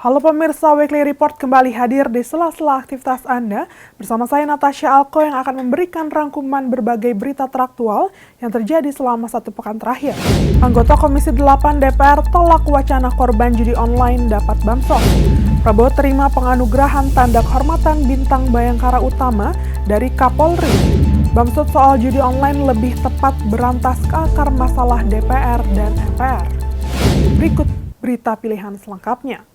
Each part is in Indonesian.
Halo pemirsa, Weekly Report kembali hadir di sela-sela aktivitas Anda. Bersama saya Natasha Alko yang akan memberikan rangkuman berbagai berita teraktual yang terjadi selama satu pekan terakhir. Anggota Komisi 8 DPR tolak wacana korban judi online dapat bansos. Prabowo terima penganugerahan tanda kehormatan Bintang Bayangkara Utama dari Kapolri. Bamsud soal judi online lebih tepat berantas ke akar masalah DPR dan MPR. Berikut berita pilihan selengkapnya.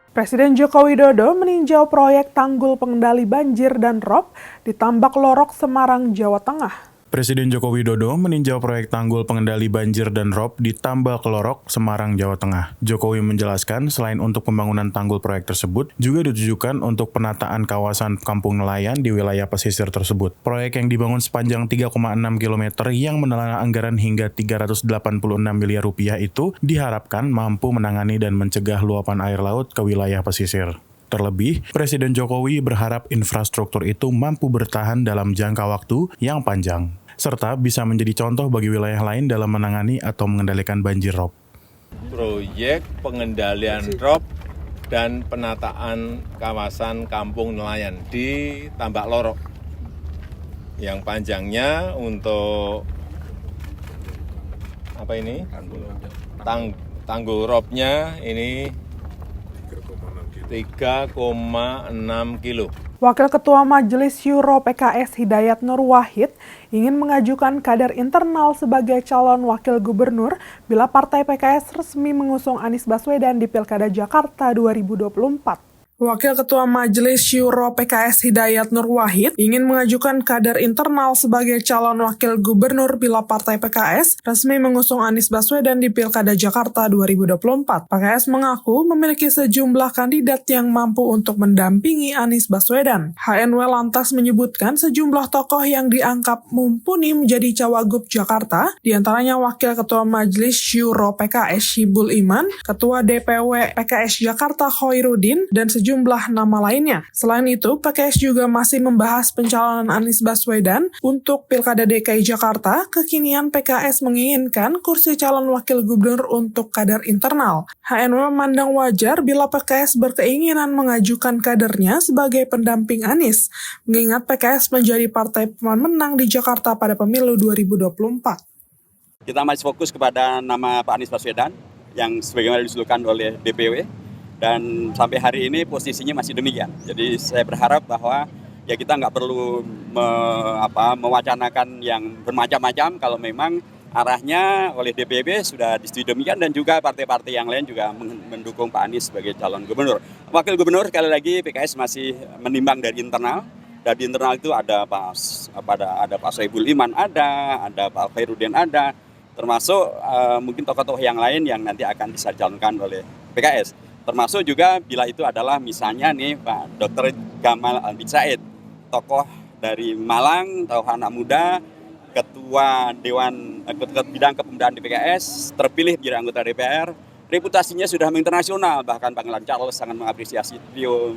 Presiden Joko Widodo meninjau proyek tanggul pengendali banjir dan rob di Tambak Lorok, Semarang, Jawa Tengah. Presiden Joko Widodo meninjau proyek tanggul pengendali banjir dan rob di Tambak Lorok, Semarang, Jawa Tengah. Jokowi menjelaskan selain untuk pembangunan tanggul proyek tersebut, juga ditujukan untuk penataan kawasan kampung nelayan di wilayah pesisir tersebut. Proyek yang dibangun sepanjang 3,6 km yang menelan anggaran hingga 386 miliar rupiah itu diharapkan mampu menangani dan mencegah luapan air laut ke wilayah pesisir. Terlebih, Presiden Jokowi berharap infrastruktur itu mampu bertahan dalam jangka waktu yang panjang, serta bisa menjadi contoh bagi wilayah lain dalam menangani atau mengendalikan banjir rob. Proyek pengendalian rob dan penataan kawasan kampung nelayan di Tambak Lorok yang panjangnya untuk tanggul robnya ini 3,6 kilo. Wakil Ketua Majelis Syuro PKS Hidayat Nur Wahid ingin mengajukan kader internal sebagai calon wakil gubernur bila partai PKS resmi mengusung Anies Baswedan di Pilkada Jakarta 2024. Wakil Ketua Majelis Syuro PKS Hidayat Nur Wahid ingin mengajukan kader internal sebagai calon wakil gubernur bila partai PKS resmi mengusung Anies Baswedan di Pilkada Jakarta 2024. PKS mengaku memiliki sejumlah kandidat yang mampu untuk mendampingi Anies Baswedan. HNW lantas menyebutkan sejumlah tokoh yang dianggap mumpuni menjadi cawagup Jakarta, diantaranya Wakil Ketua Majelis Syuro PKS Syibul Iman, Ketua DPW PKS Jakarta Khoirudin, dan sejumlah nama lainnya. Selain itu, PKS juga masih membahas pencalonan Anies Baswedan untuk Pilkada DKI Jakarta. Kekinian PKS menginginkan kursi calon wakil gubernur untuk kader internal. HNW memandang wajar bila PKS berkeinginan mengajukan kadernya sebagai pendamping Anies, mengingat PKS menjadi partai pemenang di Jakarta pada pemilu 2024. Kita masih fokus kepada nama Pak Anies Baswedan yang sebagaimana diusulkan oleh DPW. Dan sampai hari ini posisinya masih demikian. Jadi saya berharap bahwa ya kita nggak perlu mewacanakan yang bermacam-macam kalau memang arahnya oleh DPW sudah disetujui demikian dan juga partai-partai yang lain juga mendukung Pak Anies sebagai calon gubernur. Wakil gubernur sekali lagi PKS masih menimbang dari internal. Dan di internal itu ada Pak Soebul Iman ada Pak Khoirudin ada, termasuk mungkin tokoh-tokoh yang lain yang nanti akan bisa dicalonkan oleh PKS. Termasuk juga bila itu adalah misalnya nih Pak Dr. Gamal Albin Said, tokoh dari Malang, tokoh anak muda, ketua bidang kepemudaan di PKS, terpilih menjadi anggota DPR, reputasinya sudah internasional, bahkan Panggilan Charles sangat mengapresiasi beliau,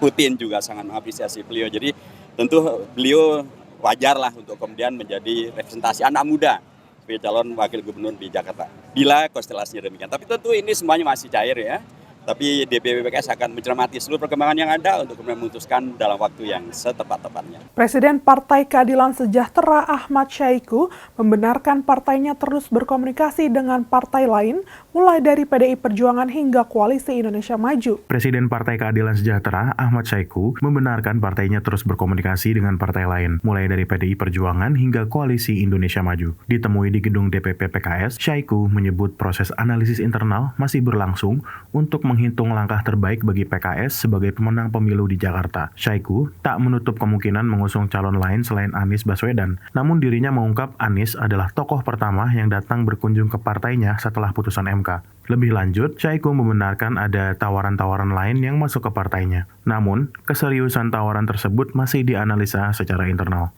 Putin juga sangat mengapresiasi beliau. Jadi tentu beliau wajarlah untuk kemudian menjadi representasi anak muda sebagai calon wakil gubernur di Jakarta. Bila konstelasinya demikian. Tapi tentu ini semuanya masih cair ya. Tapi DPW PKS akan mencermati seluruh perkembangan yang ada untuk kemudian memutuskan dalam waktu yang setepat-tepatnya. Presiden Partai Keadilan Sejahtera Ahmad Syaiqo membenarkan partainya terus berkomunikasi dengan partai lain, mulai dari PDI Perjuangan hingga Koalisi Indonesia Maju. Presiden Partai Keadilan Sejahtera Ahmad Syaiqo membenarkan partainya terus berkomunikasi dengan partai lain, mulai dari PDI Perjuangan hingga Koalisi Indonesia Maju. Ditemui di gedung DPP PKS, Syaiqo menyebut proses analisis internal masih berlangsung untuk menghitung langkah terbaik bagi PKS sebagai pemenang pemilu di Jakarta. Syaiqo tak menutup kemungkinan mengusung calon lain selain Anies Baswedan, namun dirinya mengungkap Anies adalah tokoh pertama yang datang berkunjung ke partainya setelah putusan MK. Lebih lanjut, Syaiqo membenarkan ada tawaran-tawaran lain yang masuk ke partainya. Namun, keseriusan tawaran tersebut masih dianalisa secara internal.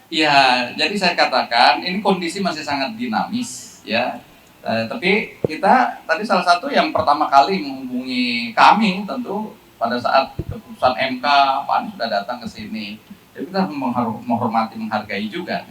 Ya, jadi saya katakan ini kondisi masih sangat dinamis, ya. Tapi kita tadi salah satu yang pertama kali menghubungi kami tentu pada saat keputusan MK, Pak Anies sudah datang ke sini. Jadi kita menghormati, menghargai juga.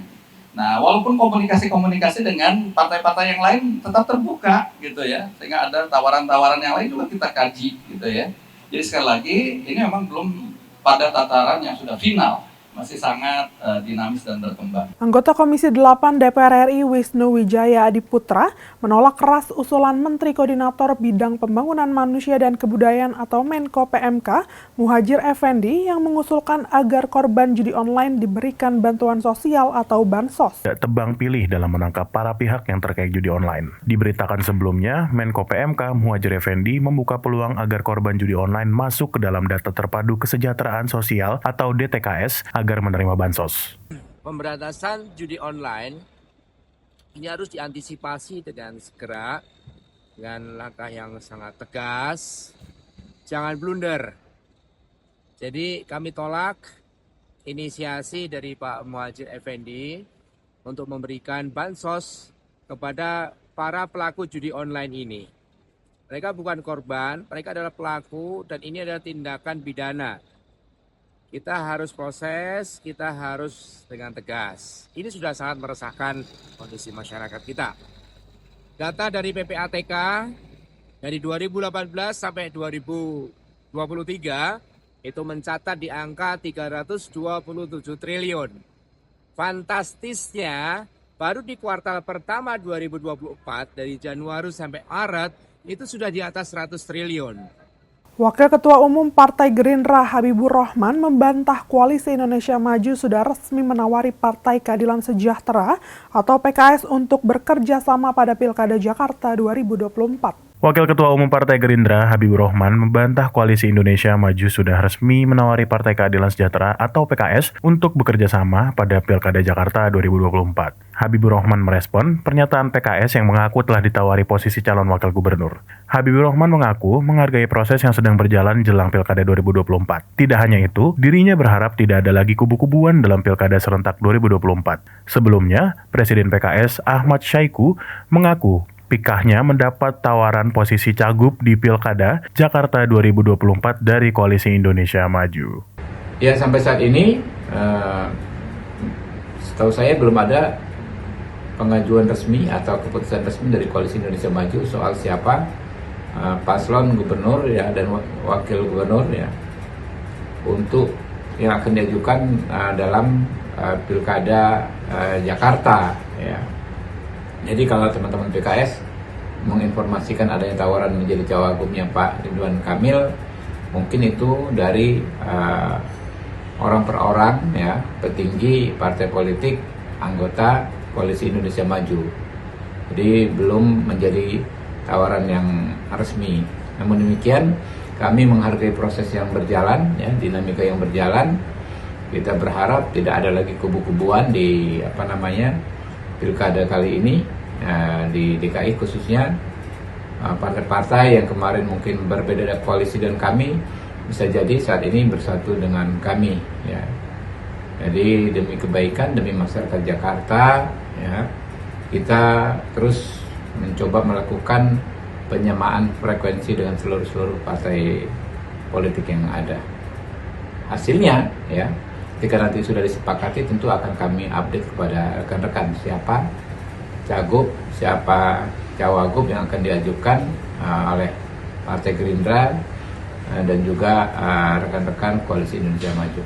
Nah, walaupun komunikasi dengan partai-partai yang lain tetap terbuka gitu ya, sehingga ada tawaran-tawaran yang lain juga kita kaji gitu ya. Jadi sekali lagi ini memang belum pada tataran yang sudah final, masih sangat dinamis dan berkembang. Anggota Komisi 8 DPR RI Wisnu Wijaya Adiputra menolak keras usulan Menteri Koordinator Bidang Pembangunan Manusia dan Kebudayaan atau Menko PMK Muhadjir Effendi yang mengusulkan agar korban judi online diberikan bantuan sosial atau bansos. Tebang pilih dalam menangkap para pihak yang terkait judi online. Diberitakan sebelumnya, Menko PMK Muhadjir Effendi membuka peluang agar korban judi online masuk ke dalam data terpadu kesejahteraan sosial atau DTKS agar menerima bansos. Pemberantasan judi online ini harus diantisipasi dengan segera, dengan langkah yang sangat tegas, jangan blunder. Jadi kami tolak inisiasi dari Pak Muhadjir Effendi untuk memberikan bansos kepada para pelaku judi online ini. Mereka bukan korban, mereka adalah pelaku dan ini adalah tindakan pidana. Kita harus proses, kita harus dengan tegas. Ini sudah sangat meresahkan kondisi masyarakat kita. Data dari PPATK dari 2018 sampai 2023 itu mencatat di angka 327 triliun. Fantastisnya, baru di kuartal pertama 2024 dari Januari sampai Maret itu sudah di atas 100 triliun. Wakil Ketua Umum Partai Gerindra Habibur Rahman membantah Koalisi Indonesia Maju sudah resmi menawari Partai Keadilan Sejahtera atau PKS untuk bekerja sama pada Pilkada Jakarta 2024. Wakil Ketua Umum Partai Gerindra Habibur Rahman membantah Koalisi Indonesia Maju sudah resmi menawari Partai Keadilan Sejahtera atau PKS untuk bekerja sama pada Pilkada Jakarta 2024. Habibur Rahman merespon pernyataan PKS yang mengaku telah ditawari posisi calon wakil gubernur. Habibur Rahman mengaku menghargai proses yang sedang berjalan jelang Pilkada 2024. Tidak hanya itu, dirinya berharap tidak ada lagi kubu-kubuan dalam Pilkada serentak 2024. Sebelumnya, Presiden PKS Ahmad Saiku mengaku pikahnya mendapat tawaran posisi cagup di Pilkada Jakarta 2024 dari Koalisi Indonesia Maju. Ya, sampai saat ini setahu saya belum ada pengajuan resmi atau keputusan resmi dari Koalisi Indonesia Maju soal siapa paslon gubernur ya dan wakil gubernur ya untuk yang akan diajukan dalam Pilkada Jakarta ya. Jadi kalau teman-teman PKS menginformasikan adanya tawaran menjadi cawagupnya Pak Ridwan Kamil, mungkin itu dari orang per orang ya, petinggi partai politik anggota Koalisi Indonesia Maju. Jadi belum menjadi tawaran yang resmi. Namun demikian, kami menghargai proses yang berjalan ya, dinamika yang berjalan. Kita berharap tidak ada lagi kubu-kubuan di Pilkada kali ini di DKI khususnya. Partai-partai yang kemarin mungkin berbeda koalisi dan kami bisa jadi saat ini bersatu dengan kami ya. Jadi demi kebaikan, demi masyarakat Jakarta ya, kita terus mencoba melakukan penyamaan frekuensi dengan seluruh partai politik yang ada. Hasilnya ya, ketika nanti sudah disepakati tentu akan kami update kepada rekan-rekan siapa cagup, siapa cawagup yang akan diajukan oleh Partai Gerindra dan juga rekan-rekan Koalisi Indonesia Maju.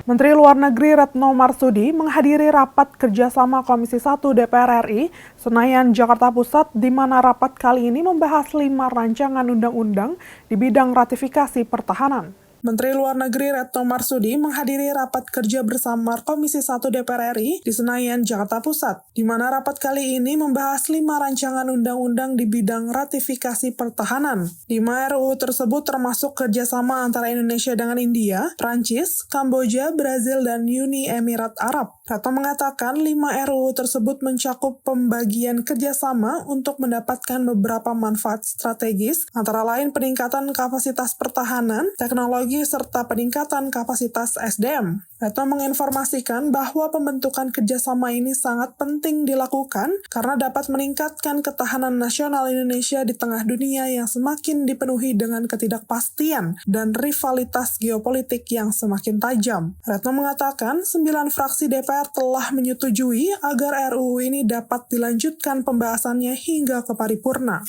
Menteri Luar Negeri Retno Marsudi menghadiri rapat kerjasama Komisi 1 DPR RI Senayan, Jakarta Pusat, di mana rapat kali ini membahas 5 rancangan undang-undang di bidang ratifikasi pertahanan. Menteri Luar Negeri Retno Marsudi menghadiri rapat kerja bersama Komisi 1 DPR RI di Senayan, Jakarta Pusat, di mana rapat kali ini membahas 5 rancangan undang-undang di bidang ratifikasi pertahanan. 5 RUU tersebut termasuk kerjasama antara Indonesia dengan India, Prancis, Kamboja, Brazil, dan Uni Emirat Arab. Retno mengatakan 5 RUU tersebut mencakup pembagian kerjasama untuk mendapatkan beberapa manfaat strategis, antara lain peningkatan kapasitas pertahanan, teknologi, serta peningkatan kapasitas SDM. Retno menginformasikan bahwa pembentukan kerjasama ini sangat penting dilakukan karena dapat meningkatkan ketahanan nasional Indonesia di tengah dunia yang semakin dipenuhi dengan ketidakpastian dan rivalitas geopolitik yang semakin tajam. Retno mengatakan 9 fraksi DPR telah menyetujui agar RUU ini dapat dilanjutkan pembahasannya hingga ke paripurna.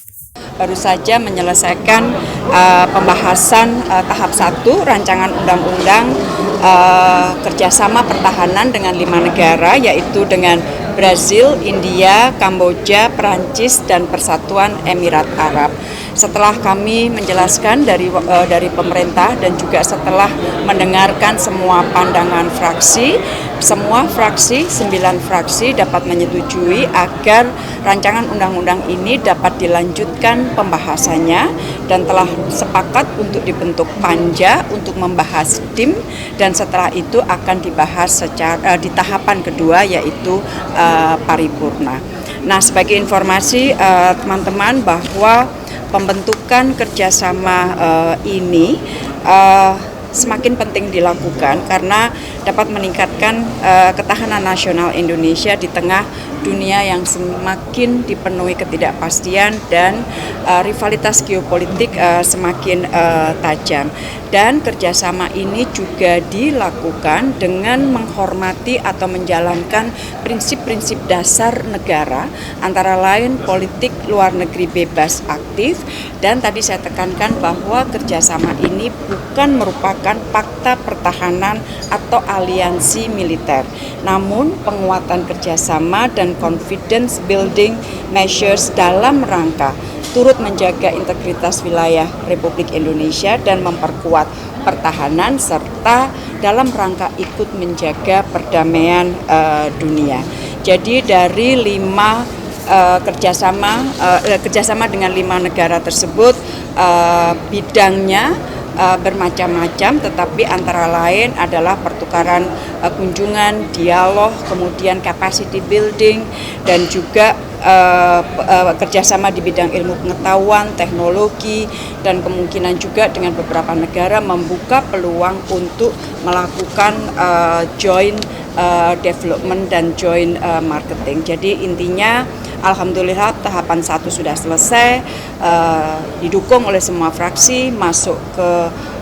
Baru saja menyelesaikan pembahasan tahap 1 rancangan undang-undang kerjasama pertahanan dengan 5 negara, yaitu dengan Brazil, India, Kamboja, Perancis, dan Persatuan Emirat Arab. Setelah kami menjelaskan dari pemerintah dan juga setelah mendengarkan semua pandangan fraksi, semua fraksi, 9 fraksi dapat menyetujui agar rancangan undang-undang ini dapat dilanjutkan pembahasannya dan telah sepakat untuk dibentuk panja untuk membahas DIM dan setelah itu akan dibahas di tahapan kedua yaitu paripurna. Nah, sebagai informasi teman-teman bahwa pembentukan kerjasama ini semakin penting dilakukan karena dapat meningkatkan ketahanan nasional Indonesia di tengah dunia yang semakin dipenuhi ketidakpastian dan rivalitas geopolitik semakin tajam. Dan kerjasama ini juga dilakukan dengan menghormati atau menjalankan prinsip-prinsip dasar negara, antara lain politik luar negeri bebas aktif, dan tadi saya tekankan bahwa kerjasama ini bukan merupakan fakta pertahanan atau aliansi militer, namun penguatan kerjasama dan confidence building measures dalam rangka turut menjaga integritas wilayah Republik Indonesia dan memperkuat pertahanan serta dalam rangka ikut menjaga perdamaian dunia. Jadi dari 5 kerjasama dengan 5 negara tersebut bidangnya bermacam-macam, tetapi antara lain adalah pertukaran kunjungan, dialog, kemudian capacity building, dan juga kerjasama di bidang ilmu pengetahuan, teknologi, dan kemungkinan juga dengan beberapa negara membuka peluang untuk melakukan joint development dan joint marketing. Jadi intinya alhamdulillah tahapan 1 sudah selesai, didukung oleh semua fraksi, masuk ke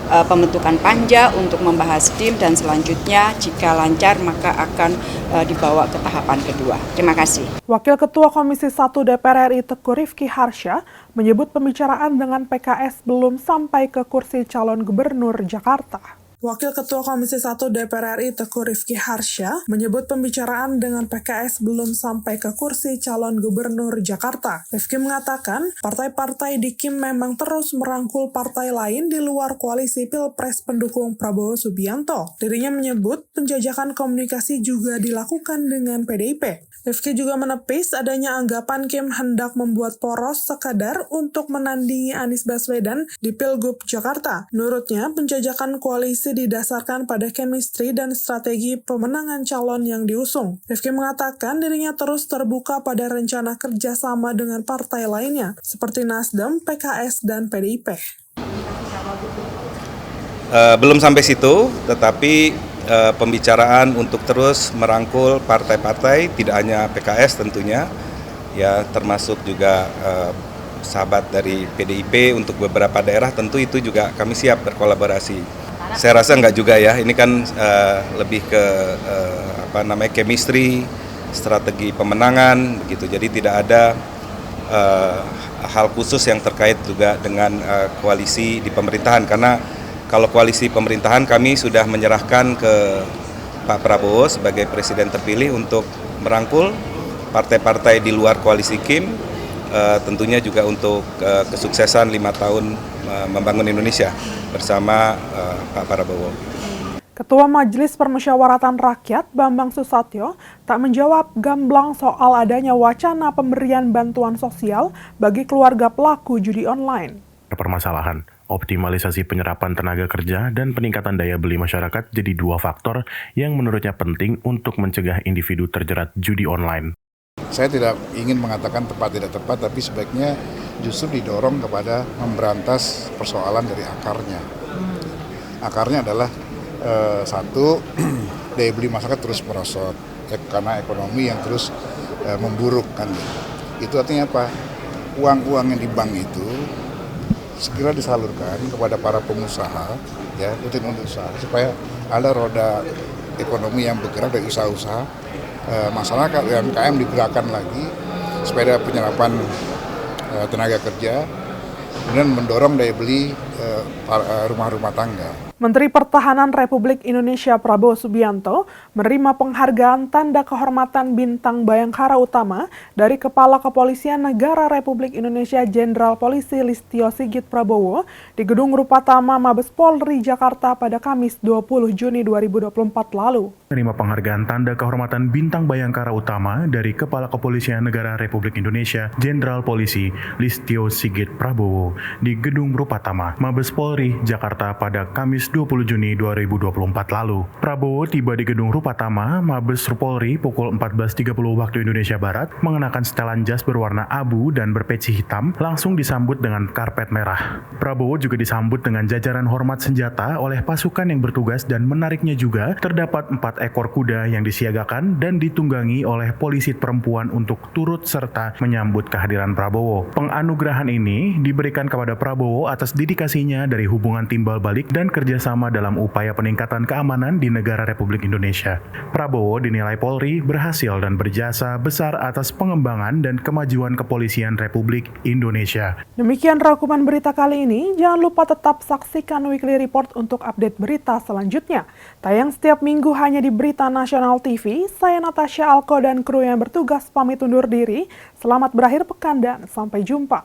pembentukan panja untuk membahas DIM dan selanjutnya jika lancar maka akan dibawa ke tahapan kedua. Terima kasih. Wakil Ketua Komisi 1 DPR RI Teguh Rifki Harsha menyebut pembicaraan dengan PKS belum sampai ke kursi calon gubernur Jakarta. Wakil Ketua Komisi 1 DPR RI Teguh Rifki Harsha menyebut pembicaraan dengan PKS belum sampai ke kursi calon gubernur Jakarta. Rifki mengatakan, partai-partai di KIM memang terus merangkul partai lain di luar koalisi Pilpres pendukung Prabowo Subianto. Dirinya menyebut penjajakan komunikasi juga dilakukan dengan PDIP. Rifki juga menepis adanya anggapan KIM hendak membuat poros sekadar untuk menandingi Anies Baswedan di Pilgub Jakarta. Menurutnya, penjajakan koalisi didasarkan pada chemistry dan strategi pemenangan calon yang diusung. Rifki mengatakan dirinya terus terbuka pada rencana kerjasama dengan partai lainnya, seperti Nasdem, PKS, dan PDIP. Belum sampai situ, tetapi pembicaraan untuk terus merangkul partai-partai, tidak hanya PKS tentunya, ya termasuk juga sahabat dari PDIP untuk beberapa daerah, tentu itu juga kami siap berkolaborasi. Saya rasa enggak juga ya, ini kan lebih ke chemistry, strategi pemenangan begitu. Jadi tidak ada hal khusus yang terkait juga dengan koalisi di pemerintahan, karena kalau koalisi pemerintahan kami sudah menyerahkan ke Pak Prabowo sebagai presiden terpilih untuk merangkul partai-partai di luar koalisi KIM, tentunya juga untuk kesuksesan 5 tahun membangun Indonesia bersama Pak Prabowo. Ketua Majelis Permusyawaratan Rakyat Bambang Susatyo tak menjawab gamblang soal adanya wacana pemberian bantuan sosial bagi keluarga pelaku judi online. Permasalahan, optimalisasi penyerapan tenaga kerja dan peningkatan daya beli masyarakat jadi 2 faktor yang menurutnya penting untuk mencegah individu terjerat judi online. Saya tidak ingin mengatakan tepat tidak tepat, tapi sebaiknya justru didorong kepada memberantas persoalan dari akarnya. Akarnya adalah Satu, daya beli masyarakat terus merosot karena ekonomi yang terus memburuk kan. Itu artinya apa? Uang-uang yang di bank itu segera disalurkan kepada para pengusaha, ya, untuk usaha supaya ada roda ekonomi yang bergerak dari usaha-usaha masyarakat, UMKM digerakkan lagi supaya ada penyerapan tenaga kerja, kemudian mendorong daya beli rumah-rumah tangga. Menteri Pertahanan Republik Indonesia Prabowo Subianto menerima penghargaan Tanda Kehormatan Bintang Bayangkara Utama dari Kepala Kepolisian Negara Republik Indonesia Jenderal Polisi Listio Sigit Prabowo di Gedung Rupatama Mabes Polri Jakarta pada Kamis 20 Juni 2024 lalu. Menerima penghargaan Tanda Kehormatan Bintang Bayangkara Utama dari Kepala Kepolisian Negara Republik Indonesia Jenderal Polisi Listio Sigit Prabowo di Gedung Rupatama Mabes Polri Jakarta pada Kamis 20 Juni 2024 lalu. Prabowo tiba di Gedung Rupatama Mabes Polri pukul 14.30 waktu Indonesia Barat mengenakan setelan jas berwarna abu dan berpeci hitam, langsung disambut dengan karpet merah. Prabowo juga disambut dengan jajaran hormat senjata oleh pasukan yang bertugas dan menariknya juga terdapat 4 ekor kuda yang disiagakan dan ditunggangi oleh polisi perempuan untuk turut serta menyambut kehadiran Prabowo. Penganugerahan ini diberikan kepada Prabowo atas dedikasinya dari hubungan timbal balik dan kerjasama dalam upaya peningkatan keamanan di negara Republik Indonesia. Prabowo dinilai Polri berhasil dan berjasa besar atas pengembangan dan kemajuan kepolisian Republik Indonesia. Demikian rangkuman berita kali ini. Jangan lupa tetap saksikan Weekly Report untuk update berita selanjutnya. Tayang setiap minggu hanya di Berita Nasional TV. Saya Natasha Alko dan kru yang bertugas pamit undur diri. Selamat berakhir pekan dan sampai jumpa.